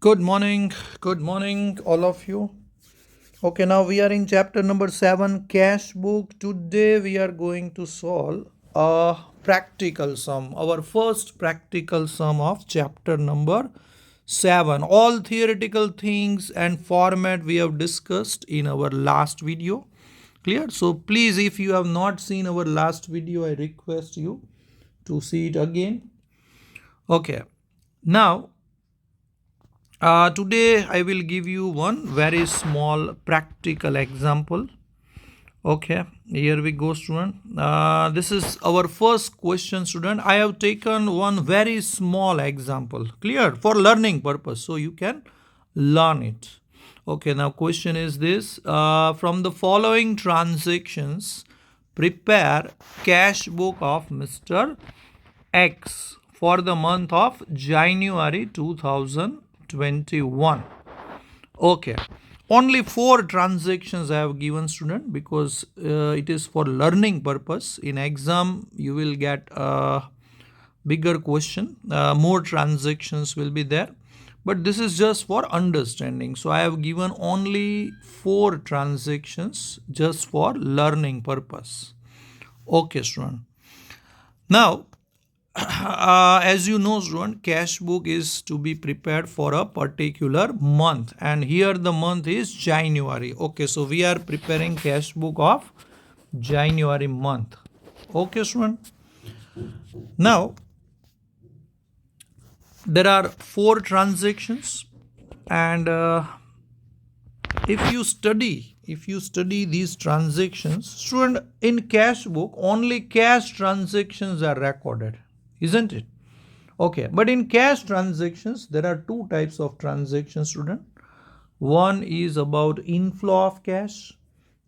Good morning, all of you. Okay, now we are in chapter number 7, Cash Book. Today we are going to solve a practical sum, our first practical sum of chapter number 7. All theoretical things and format we have discussed in our last video. Clear? So please, if you have not seen our last video, I request you to see it again. Okay, now today I will give you one very small practical example. Okay, here we go, student. This is our first question, student. I have taken one very small example, clear, for learning purpose, so you can learn it. Okay, now question is this. From the following transactions, prepare cash book of Mr. X for the month of January 2021. Okay, only 4 transactions I have given, student, because it is for learning purpose. In exam you will get a bigger question, more transactions will be there, but this is just for understanding. So I have given only 4 transactions just for learning purpose. Okay, student. Now as you know, student, cash book is to be prepared for a particular month, and here the month is January. Okay, so we are preparing cash book of January month. Okay, student. Now there are 4 transactions, and if you study these transactions, student, in cash book only cash transactions are recorded, isn't it? Okay, but in cash transactions there are 2 types of transactions, student. One is about inflow of cash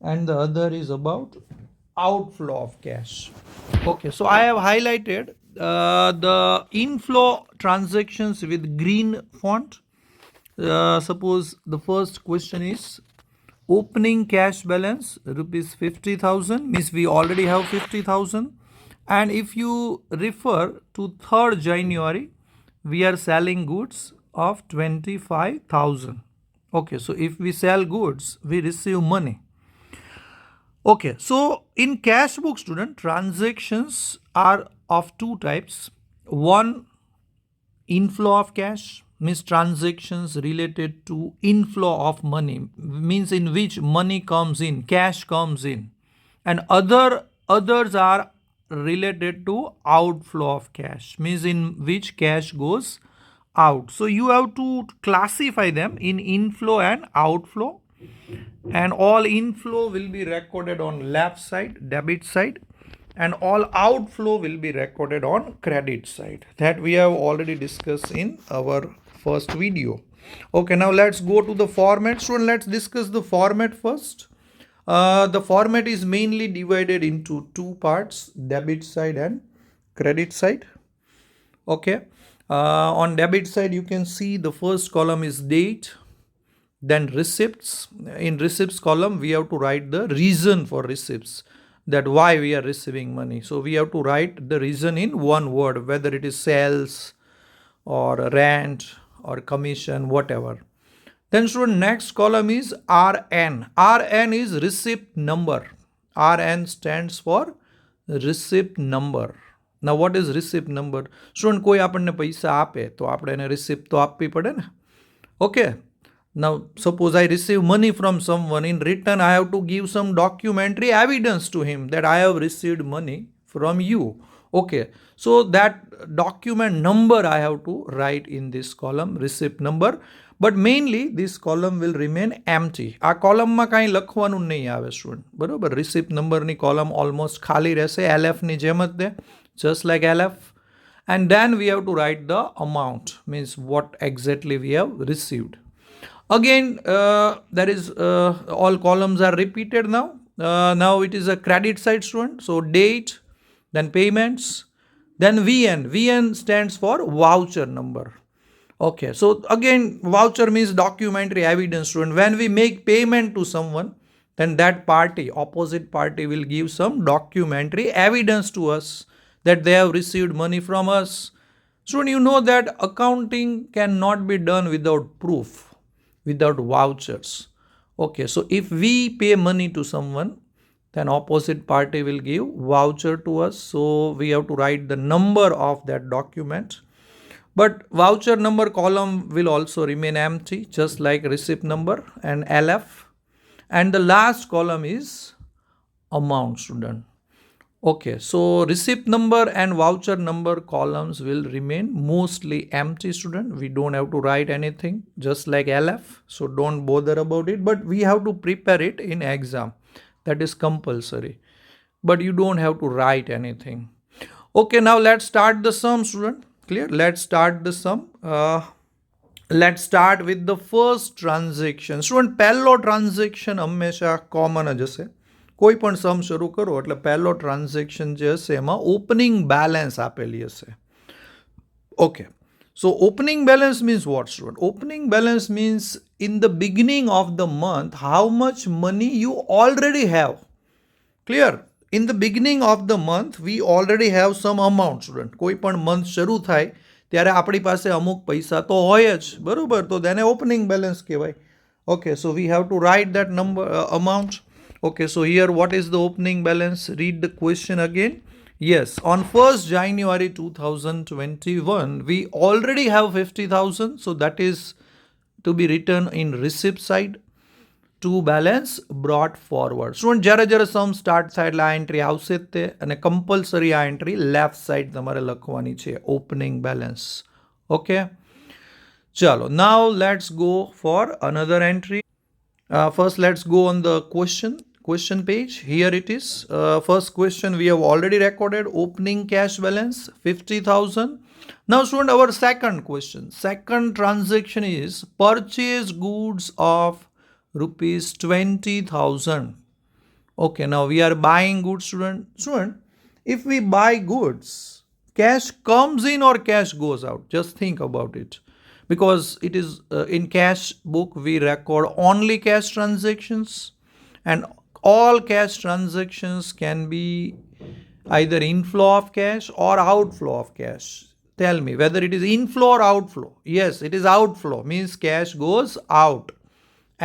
and the other is about outflow of cash. Okay, so I have highlighted the inflow transactions with green font. Suppose the first question is opening cash balance rupees 50,000, means we already have 50,000, and if you refer to 3rd January we are selling goods of 25,000. Okay, so if we sell goods we receive money. Okay, so in cash book, student, transactions are of 2 types. One, inflow of cash, means transactions related to inflow of money, means in which money comes in, cash comes in, and others are related to outflow of cash, means in which cash goes out. So you have to classify them in inflow and outflow, and all inflow will be recorded on left side, debit side, and all outflow will be recorded on credit side. That we have already discussed in our first video. Okay, now let's go to the format. So let's discuss the format first. The format is mainly divided into 2 parts, debit side and credit side. Okay, on debit side you can see the first column is date, then receipts. In receipts column we have to write the reason for receipts, that why we are receiving money. So we have to write the reason in one word, whether it is sales or rent or commission, whatever. Then student, next column is RN. RN is receipt number. RN stands for receipt number. Now what is receipt number? Student, કોઈ આપણને પૈસા આપે તો આપણે એને receipt તો આપવી પડે ને. Okay. Now suppose I receive money from someone, in return I have to give some documentary evidence to him that I have received money from you. Okay, so that document number I have to write in this column, receipt number, but mainly this column will remain empty. આ કોલમમાં કાંઈ લખવાનું નહીં આવે student, બરોબર. receipt number ની column almost ખાલી રહેશે, LF ની જેમ જ તે, just like LF. And then we have to write the amount, means what exactly we have received. Again, there is all columns are repeated now. Now it is a credit side, student. So date, then payments, then VN. VN stands for voucher number. Okay, so again voucher means documentary evidence, student. When we make payment to someone, then that party, opposite party, will give some documentary evidence to us that they have received money from us. Student, you know that accounting cannot be done without proof, without vouchers. Okay, so if we pay money to someone, then opposite party will give voucher to us. So we have to write the number of that document. But voucher number column will also remain empty, just like receipt number and LF. And the last column is amount, student. Okay, so receipt number and voucher number columns will remain mostly empty, student. We don't have to write anything, just like LF. So don't bother about it, but we have to prepare it in exam. That is compulsory. But you don't have to write anything. Okay, now let's start the sum, student. Clear? Let's start the sum. Let's start with the first transaction. Student, પહેલો transaction હંમેશા common જ હશે. કોઈ પણ સમ શરૂ કરો એટલે પહેલો ટ્રાન્ઝેક્શન જે હશે એમાં ઓપનિંગ બેલેન્સ આપેલી હશે. Okay. So opening balance means what, student? Opening balance means in the beginning of the month how much money you already have. Clear? In the beginning of the month we already have some amount, student. કોઈ પણ month શરૂ થાય ત્યારે આપણી પાસે અમુક પૈસા તો હોય જ, બરોબર? તો તેને opening balance કહેવાય. Okay, so we have to write that number amount. Okay, so here what is the opening balance? Read the question again. Yes, on 1st January 2021, we already have 50,000. So that is to be written in receipt side. To balance brought forward. Student, જ્યારે જ્યારે sum start થાય એટલે આ entry આવશે જ તે, અને compulsory આ એન્ટ્રી લેફ્ટ સાઈડ તમારે લખવાની છે, ઓપનિંગ બેલેન્સ. ઓકે, ચાલો, now let's go for another entry. First let's go on the question page. Here it is. First question we have already recorded, opening cash balance 50,000. Now student, our second question, second transaction is purchase goods of rupees 20,000. Okay, now we are buying goods, student. Student, if we buy goods, cash comes in or cash goes out? Just think about it. Because it is in cash book we record only cash transactions, and all cash transactions can be either inflow of cash or outflow of cash. Tell me whether it is inflow or outflow. Yes, it is outflow, means cash goes out.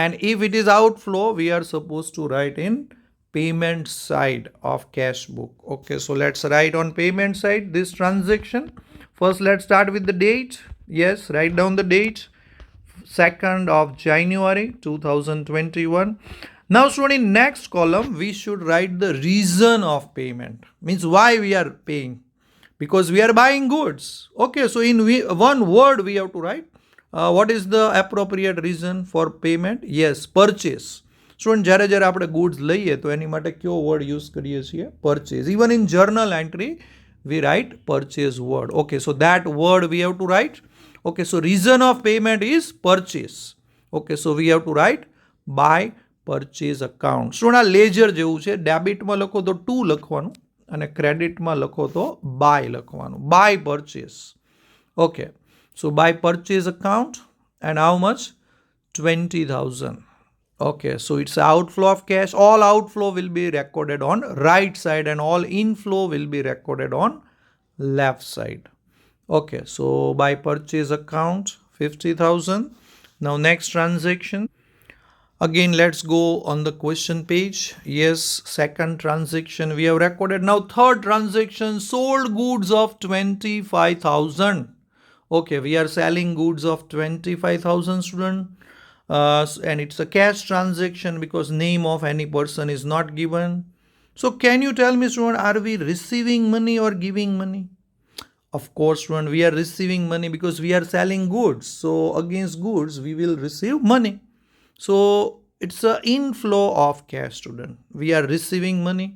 And if it is outflow, we are supposed to write in payment side of cash book. Okay, so let's write on payment side this transaction. First, let's start with the date. Yes, write down the date, 2nd of January 2021. Now, student, in next column, we should write the reason of payment. Means why we are paying. Because we are buying goods. Okay, so in one word we have to write. What is the appropriate reason for payment? Yes, purchase. Student, જ્યારે જ્યારે આપણે goods લઈએ તો એની માટે કયો word use કરીએ છીએ? Purchase. Even in journal entry, we write purchase word. Okay, so that word we have to write. Okay, so reason of payment is purchase. Okay, so we have to write by purchase account. Student, આ ledger જેવું છે. ડેબિટમાં લખો તો to લખવાનું અને ક્રેડિટમાં લખો તો by લખવાનું. By purchase. Okay. So by purchase account, and how much? 20,000. Okay, so it's outflow of cash. All outflow will be recorded on right side and all inflow will be recorded on left side. Okay, so by purchase account 50,000. Now next transaction. Again, let's go on the question page. Yes, second transaction we have recorded. Now third transaction, sold goods of 25,000. Okay, we are selling goods of 25,000, student. And it's a cash transaction because name of any person is not given. So can you tell me, student, are we receiving money or giving money? Of course, student, we are receiving money because we are selling goods. So against goods, we will receive money. So it's an inflow of cash, student. We are receiving money.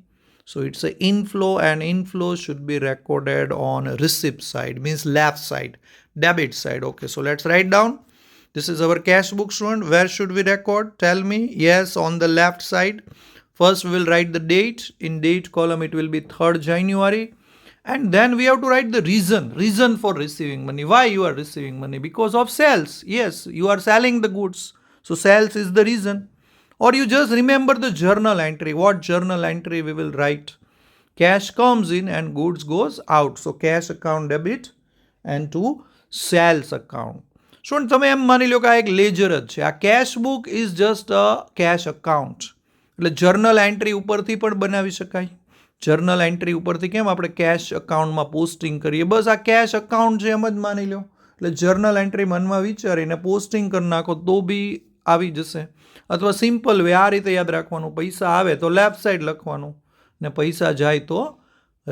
So it's an inflow, and inflow should be recorded on receipt side, means left side, debit side. Okay, so let's write down. This is our cash book, student. Where should we record? Tell me. Yes, on the left side. First, we will write the date. In date column, it will be 3rd January. And then we have to write the reason for receiving money. Why you are receiving money? Because of sales. Yes, you are selling the goods. So sales is the reason. Or you just remember the journal entry. What journal entry we will write? Cash comes in and goods goes out. So cash account debit and to sales account. Student તમે એમ માની લો કે આ એક ledger જ છે. આ cash book is just a cash account. એટલે journal entry ઉપરથી પણ બનાવી શકાય. જર્નલ એન્ટ્રી ઉપરથી કેમ આપણે કેશ અકાઉન્ટમાં પોસ્ટિંગ કરીએ, બસ આ કેશ અકાઉન્ટ છે એમ જ માની લો. એટલે જર્નલ એન્ટ્રી મનમાં વિચારીને પોસ્ટિંગ કરી નાખો તો બી આવી જશે. અથવા સિમ્પલ વે આ રીતે યાદ રાખવાનું, પૈસા આવે તો લેફ્ટ સાઈડ લખવાનું ને પૈસા જાય તો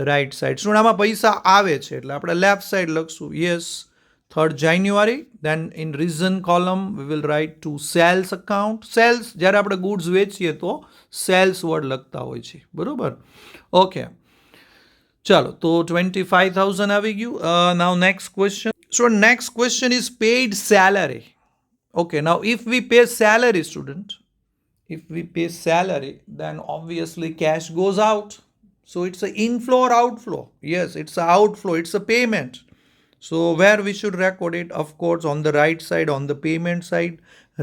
રાઈટ સાઈડ. શું આમાં પૈસા આવે છે એટલે આપણે લેફ્ટ સાઈડ લખશું. Yes, 3rd January. Then in reason column we will write to sales account. Sales જ્યારે આપણે ગુડ્સ વેચીએ તો સેલ્સ વર્ડ લખતા હોય છે, બરોબર. ઓકે, ચાલો તો 25,000 આવી ગયું. Now next question. So next question is paid salary. Okay, now if we pay salary, student, if we pay salary, then obviously cash goes out. So it's an inflow or outflow? Yes, it's an outflow. It's a payment. So where we should record it? Of course, on the right side, on the payment side.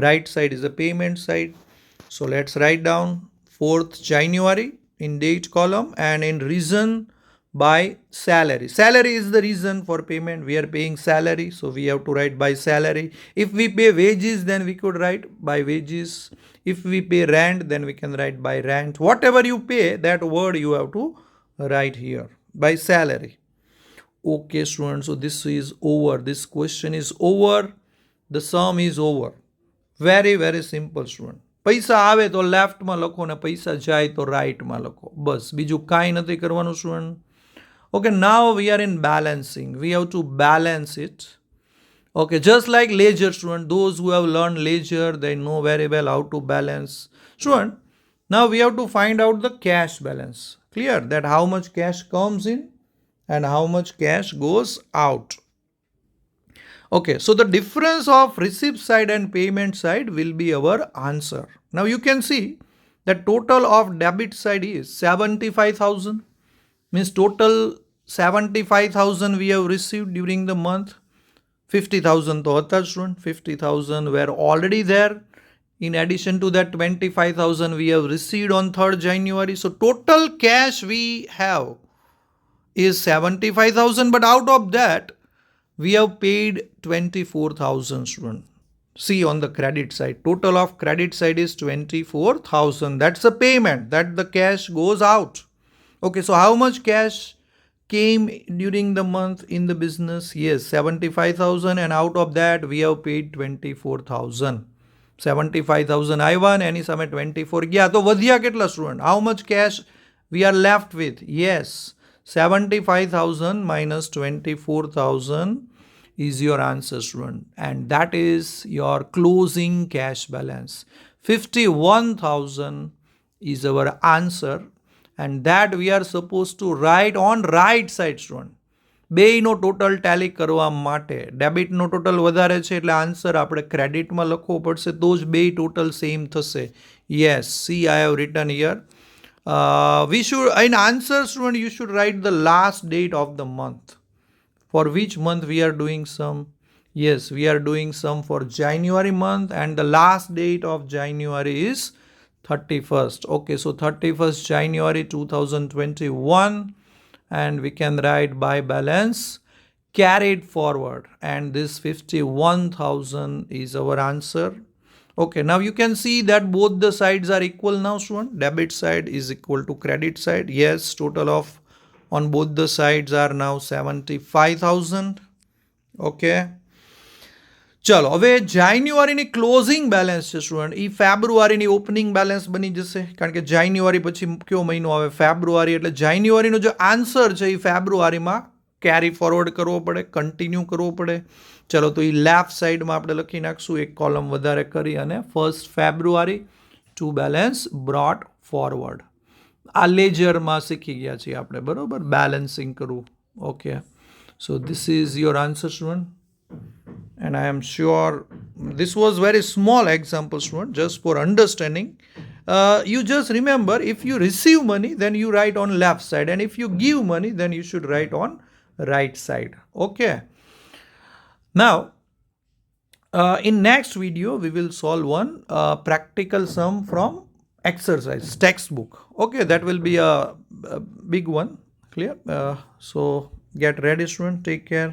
Right side is the payment side. So let's write down 4th January in date column and in reason by salary. Salary is the reason for payment. We are paying salary, so we have to write by salary. If we pay wages, then we could write by wages. If we pay rent, then we can write by rent. Whatever you pay, that word you have to write here by salary. Okay, students, so this is over. This question is over. The sum is over. Very, very simple, student. પૈસા આવે તો લેફ્ટમાં લખો ને પૈસા જાય તો રાઈટમાં લખો, બસ બીજું કાંઈ નથી કરવાનું, student. Okay, now we are in balancing. We have to balance it. Okay, just like ledger, student. Those who have learned ledger, they know very well how to balance. Student, now we have to find out the cash balance. Clear that how much cash comes in and how much cash goes out. Okay, so the difference of receipt side and payment side will be our answer. Now you can see that total of debit side is 75,000. Means total 75,000 we have received during the month. 50,000 to other student, 50,000 were already there. In addition to that, 25,000 we have received on 3rd January. So total cash we have is 75,000, but out of that we have paid 24,000, student. See on the credit side, total of credit side is 24,000. That's a payment, that the cash goes out. Okay, so how much cash came during the month in the business? Yes, 75,000, and out of that we have paid 24,000. 75,000 આવ્યા ને એની સામે 24 ગયા તો વધ્યા કેટલા, student? How much cash we are left with? Yes, 75,000 minus 24,000 is your answer, student, and that is your closing cash balance. 51,000 is our answer, and that we are supposed to write on right side, student. બેયનો total tally કરવા માટે ડેબિટનો total વધારે છે એટલે answer આપણે ક્રેડિટમાં લખવો પડશે તો જ બે ટોટલ સેમ થશે. Yes, C I have return here. We should, in answer, student, you should write the last date of the month. For which month we are doing some? Yes, we are doing some for January month, and the last date of January is 31st. Okay, so 31st January 2021, and we can write by balance carried forward, and this 51,000 is our answer. Okay, now you can see that both the sides are equal now, student. Debit side is equal to credit side. Yes, total of on both the sides are now 75,000. Okay, ચલો હવે જાન્યુઆરીની closing balance છે student, એ ફેબ્રુઆરીની opening balance બની જશે કારણ કે જાન્યુઆરી પછી કયો મહિનો આવે? ફેબ્રુઆરી. એટલે જાન્યુઆરીનો જે આન્સર છે એ ફેબ્રુઆરીમાં કેરી ફોરવર્ડ કરવો પડે, કન્ટિન્યુ કરવો પડે. ચલો તો એ લેફ્ટ સાઈડમાં આપણે લખી નાખશું એક કોલમ વધારે કરી અને 1st February to balance brought forward. આ લેજરમાં શીખી ગયા છીએ આપણે, બરોબર, બેલેન્સિંગ કરવું. Okay, so this is your answer, student. And I am sure this was very small example, student, just for understanding. You just remember, if you receive money, then you write on left side, and if you give money, then you should write on right side. Okay. Now, in next video, we will solve one practical sum from exercise textbook. Okay, that will be a big one. Clear? So get ready, student. Take care.